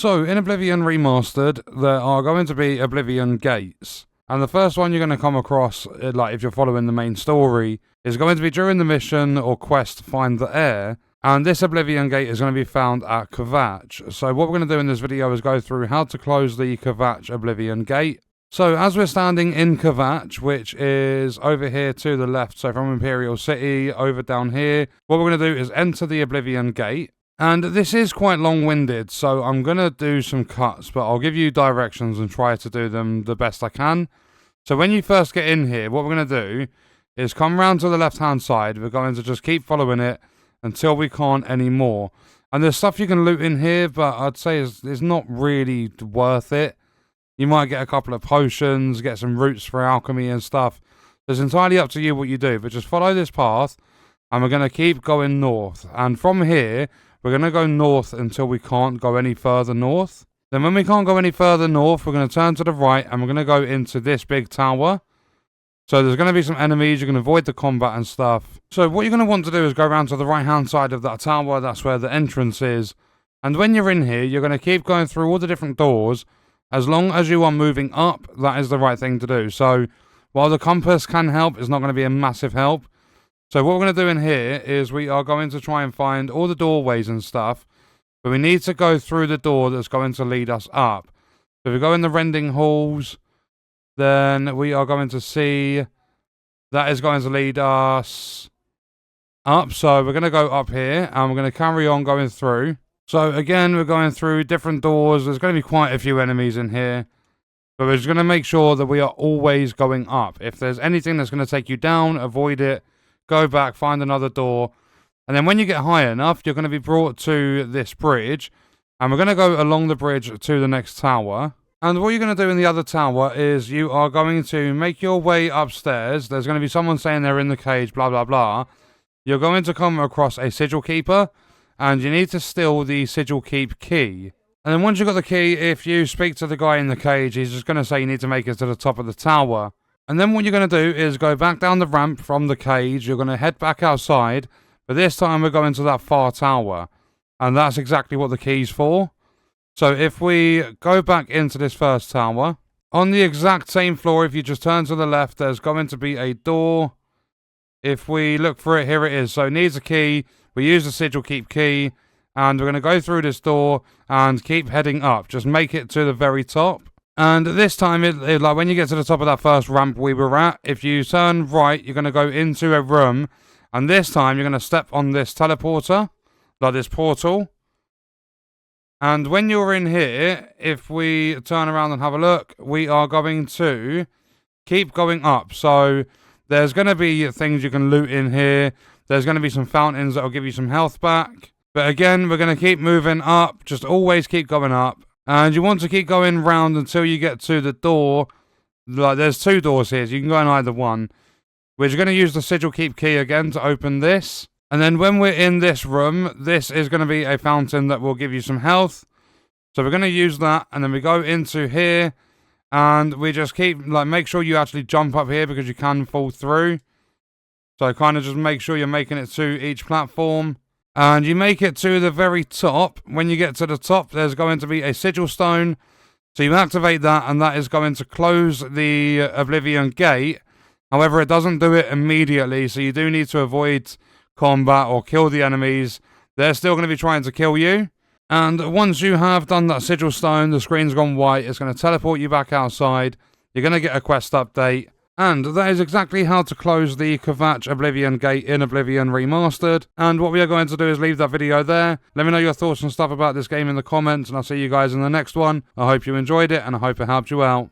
So, in Oblivion Remastered, there are going to be Oblivion Gates. And the first one you're going to come across, like if you're following the main story, is going to be during the mission or quest Find the Heir. And this Oblivion Gate is going to be found at Kvatch. So what we're going to do in this video is go through how to close the Kvatch Oblivion Gate. So as we're standing in Kvatch, which is over here to the left, so from Imperial City over down here, what we're going to do is enter the Oblivion Gate. And this is quite long-winded, so I'm going to do some cuts, but I'll give you directions and try to do them the best I can. So when you first get in here, what we're going to do is come round to the left-hand side. We're going to just keep following it until we can't anymore. And there's stuff you can loot in here, but I'd say it's not really worth it. You might get a couple of potions, get some roots for alchemy and stuff. It's entirely up to you what you do, but just follow this path, and we're going to keep going north. And from here, we're going to go north until we can't go any further north. Then when we can't go any further north, we're going to turn to the right, and we're going to go into this big tower. So there's going to be some enemies. You can avoid the combat and stuff. So what you're going to want to do is go around to the right-hand side of that tower. That's where the entrance is. And when you're in here, you're going to keep going through all the different doors. As long as you are moving up, that is the right thing to do. So while the compass can help, it's not going to be a massive help. So what we're going to do in here is we are going to try and find all the doorways and stuff. But we need to go through the door that's going to lead us up. So if we go in the rending halls, then we are going to see that is going to lead us up. So we're going to go up here, and we're going to carry on going through. So again, we're going through different doors. There's going to be quite a few enemies in here. But we're just going to make sure that we are always going up. If there's anything that's going to take you down, avoid it. Go back, find another door. And then when you get high enough, you're going to be brought to this bridge. And we're going to go along the bridge to the next tower. And what you're going to do in the other tower is you are going to make your way upstairs. There's going to be someone saying they're in the cage, blah, blah, blah. You're going to come across a sigil keeper. And you need to steal the sigil keep key. And then once you've got the key, if you speak to the guy in the cage, he's just going to say you need to make it to the top of the tower. And then what you're going to do is go back down the ramp from the cage. You're going to head back outside. But this time we're going to that far tower. And that's exactly what the key's for. So if we go back into this first tower, on the exact same floor, if you just turn to the left, there's going to be a door. If we look for it, here it is. So it needs a key. We use the sigil keep key. And we're going to go through this door and keep heading up. Just make it to the very top. And this time, like when you get to the top of that first ramp we were at, if you turn right, you're going to go into a room. And this time, you're going to step on this teleporter, like this portal. And when you're in here, if we turn around and have a look, we are going to keep going up. So there's going to be things you can loot in here. There's going to be some fountains that will give you some health back. But again, we're going to keep moving up. Just always keep going up. And you want to keep going round until you get to the door. Like there's two doors here, so you can go in either one. We're just going to use the sigil keep key again to open this. And then when we're in this room, this is going to be a fountain that will give you some health. So we're going to use that. And then we go into here. And we just keep, like, make sure you actually jump up here because you can fall through. So kind of just make sure you're making it to each platform. And you make it to the very top. When you get to the top, there's going to be a sigil stone. So you activate that, and that is going to close the Oblivion Gate. However, it doesn't do it immediately, so you do need to avoid combat or kill the enemies. They're still going to be trying to kill you. And once you have done that sigil stone, the screen's gone white. It's going to teleport you back outside. You're going to get a quest update. And that is exactly how to close the Kvatch Oblivion Gate in Oblivion Remastered. And what we are going to do is leave that video there. Let me know your thoughts and stuff about this game in the comments, and I'll see you guys in the next one. I hope you enjoyed it, and I hope it helped you out.